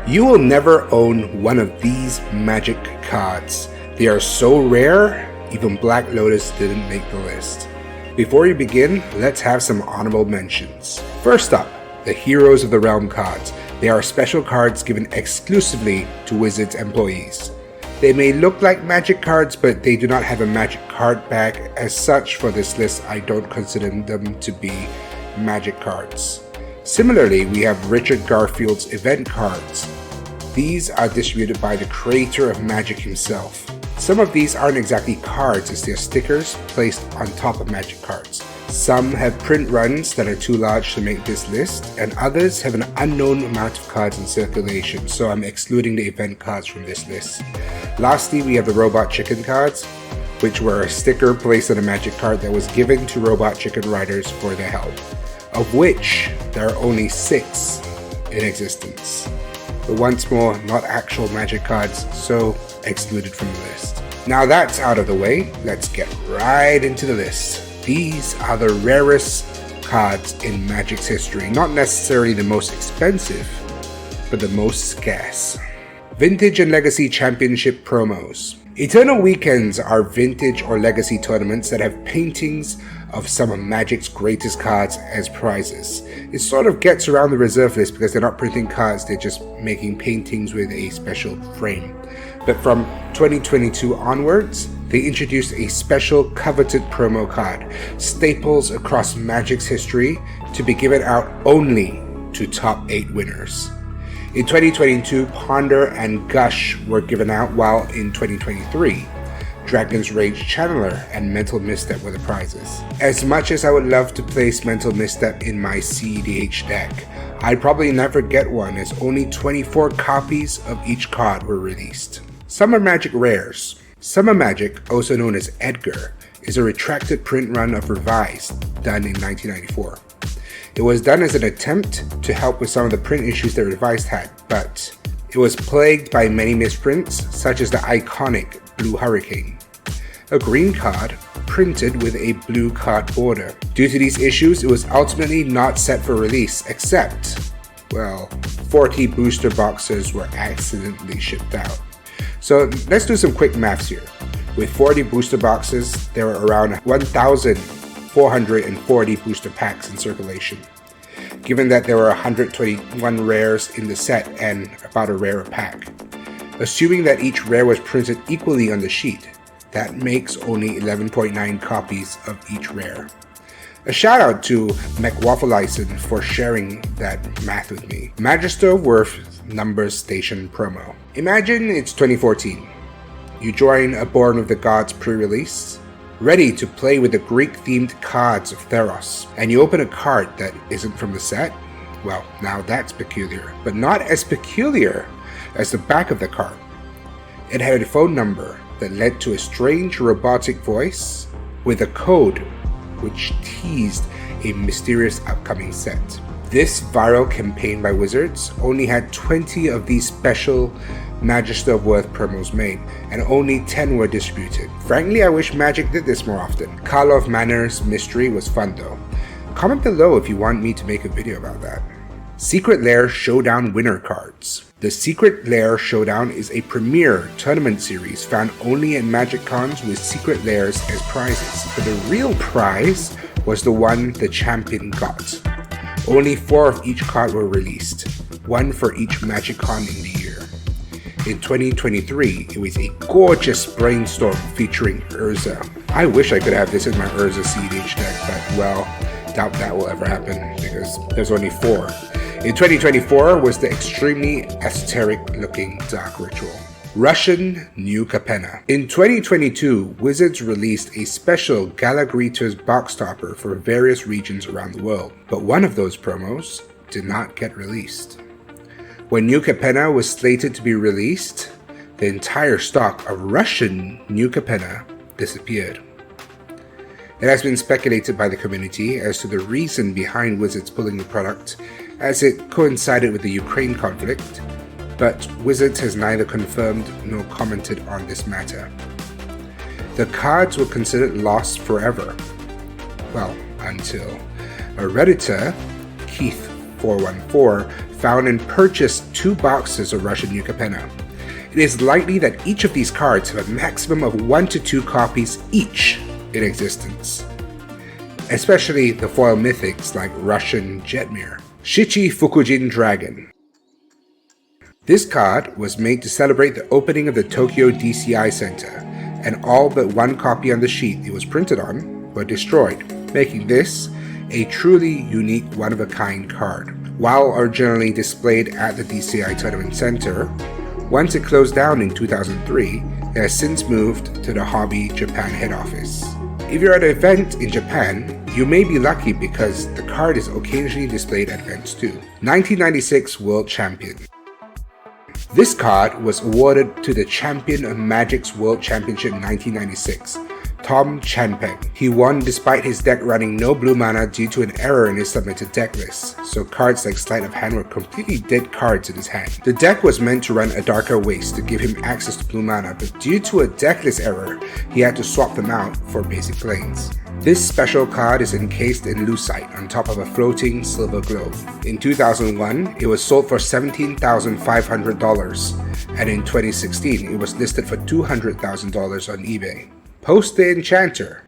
You will never own one of these magic cards. They are so rare, even Black Lotus didn't make the list. Before we begin, let's have some honorable mentions. First up, the Heroes of the Realm cards. They are special cards given exclusively to Wizards employees. They may look like magic cards, but they do not have a magic card back. As such, for this list, I don't consider them to be magic cards. Similarly, we have Richard Garfield's event cards. These are distributed by the creator of Magic himself. Some of these aren't exactly cards, as they are stickers placed on top of magic cards. Some have print runs that are too large to make this list, and others have an unknown amount of cards in circulation, so I'm excluding the event cards from this list. Lastly, we have the Robot Chicken cards, which were a sticker placed on a magic card that was given to Robot Chicken riders for their help, of which there are only 6 in existence. But once more, not actual magic cards, so excluded from the list. Now that's out of the way, let's get right into the list. These are the rarest cards in Magic's history, not necessarily the most expensive, but the most scarce. Vintage and Legacy Championship promos. Eternal Weekends are vintage or legacy tournaments that have paintings of some of Magic's greatest cards as prizes. It sort of gets around the reserve list because they're not printing cards, they're just making paintings with a special frame. But from 2022 onwards, they introduced a special coveted promo card, staples across Magic's history, to be given out only to top 8 winners. In 2022, Ponder and Gush were given out, while in 2023, Dragon's Rage Channeler and Mental Misstep were the prizes. As much as I would love to place Mental Misstep in my CEDH deck, I'd probably never get one, as only 24 copies of each card were released. Summer Magic Rares. Summer Magic, also known as Edgar, is a retracted print run of Revised, done in 1994. It was done as an attempt to help with some of the print issues that Revised had, but it was plagued by many misprints, such as the iconic Blue Hurricane, a green card printed with a blue card border. Due to these issues, it was ultimately not set for release, except, 40 booster boxes were accidentally shipped out. So let's do some quick maths here. With 40 booster boxes, there were around 1,440 booster packs in circulation. Given that there were 121 rares in the set and about a rare a pack. Assuming that each rare was printed equally on the sheet, that makes only 11.9 copies of each rare. A shout out to McWaffleisen for sharing that math with me. Magister Worth Numbers Station promo. Imagine it's 2014. You join a Born of the Gods pre-release, ready to play with the Greek-themed cards of Theros, and you open a card that isn't from the set? Well, now that's peculiar, but not as peculiar as the back of the card. It had a phone number that led to a strange robotic voice with a code which teased a mysterious upcoming set. This viral campaign by Wizards only had 20 of these special Magister of Worth promos made, and only 10 were distributed. Frankly, I wish Magic did this more often. Karlov Manor's mystery was fun though. Comment below if you want me to make a video about that. Secret Lair Showdown Winner Cards. The Secret Lair Showdown is a premier tournament series found only at Magic Cons with Secret Lairs as prizes, but the real prize was the one the champion got. Only 4 of each card were released, 1 for each Magic Con in the year. In 2023, it was a gorgeous brainstorm featuring Urza. I wish I could have this in my Urza CEDH deck, but doubt that will ever happen because there's only 4. In 2024 was the extremely esoteric looking Dark Ritual. Russian New Capenna. In 2022, Wizards released a special Galagritos box topper for various regions around the world, but one of those promos did not get released. When New Capenna was slated to be released, the entire stock of Russian New Capenna disappeared. It has been speculated by the community as to the reason behind Wizards pulling the product, as it coincided with the Ukraine conflict, but Wizards has neither confirmed nor commented on this matter. The cards were considered lost forever. Well, until a Redditor, Keith414, found and purchased 2 boxes of Russian Yucapena. It is likely that each of these cards have a maximum of 1 to 2 copies each in existence, especially the foil mythics like Russian Jetmir. Shichi Fukujin Dragon. This card was made to celebrate the opening of the Tokyo DCI Center, and all but 1 copy on the sheet it was printed on were destroyed, making this a truly unique one-of-a-kind card. While originally displayed at the DCI Tournament Center, once it closed down in 2003, it has since moved to the Hobby Japan head office. If you're at an event in Japan, you may be lucky because the card is occasionally displayed at events too. 1996 World Champion. This card was awarded to the champion of Magic's World Championship in 1996, Tom Chanpeng. He won despite his deck running no blue mana due to an error in his submitted deck list, so cards like Sleight of Hand were completely dead cards in his hand. The deck was meant to run a Darker Waste to give him access to blue mana, but due to a deck list error, he had to swap them out for basic planes. This special card is encased in lucite on top of a floating silver globe. In 2001, it was sold for $17,500, and in 2016, it was listed for $200,000 on eBay. Post the Enchanter.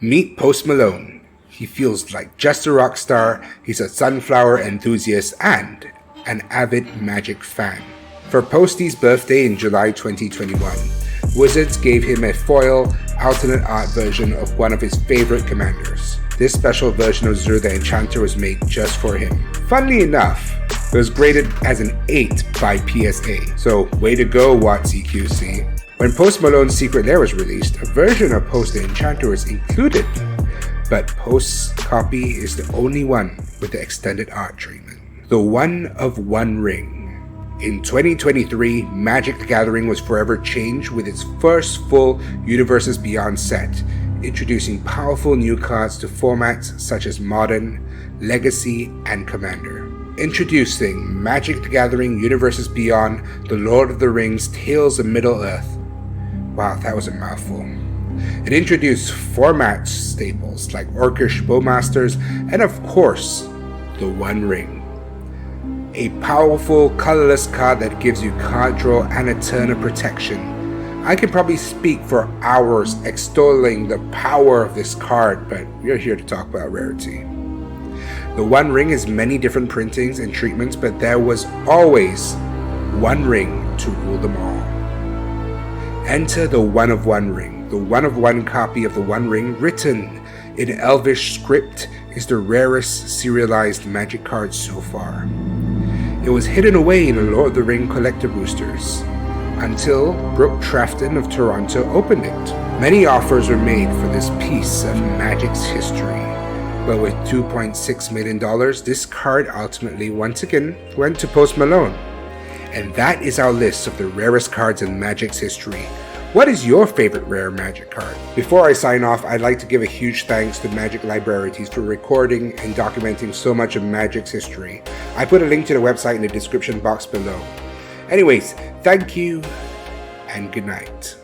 Meet Post Malone. He feels like just a rock star, he's a sunflower enthusiast, and an avid Magic fan. For Posty's birthday in July 2021, Wizards gave him a foil, alternate art version of one of his favorite commanders. This special version of Zur the Enchanter was made just for him. Funnily enough, it was graded as an 8 by PSA, so way to go, WotC QC. When Post Malone's Secret Lair was released, a version of Post the Enchanter was included, but Post's copy is the only one with the extended art treatment. The One of One Ring. In 2023, Magic the Gathering was forever changed with its first full Universes Beyond set, introducing powerful new cards to formats such as Modern, Legacy, and Commander. Introducing Magic the Gathering Universes Beyond The Lord of the Rings Tales of Middle-earth. Wow, that was a mouthful. It introduced format staples like Orcish Bowmasters and of course, the One Ring. A powerful, colorless card that gives you card draw and a turn of protection. I could probably speak for hours extolling the power of this card, but we're here to talk about rarity. The One Ring has many different printings and treatments, but there was always one ring to rule them all. Enter the One of One Ring. The one of one copy of the One Ring, written in Elvish script, is the rarest serialized Magic card so far. It was hidden away in the Lord of the Ring collector boosters, until Brooke Trafton of Toronto opened it. Many offers were made for this piece of Magic's history, but with $2.6 million, this card ultimately once again went to Post Malone. And that is our list of the rarest cards in Magic's history. What is your favorite rare Magic card? Before I sign off, I'd like to give a huge thanks to Magic Librarities for recording and documenting so much of Magic's history. I put a link to the website in the description box below. Anyways, thank you and good night.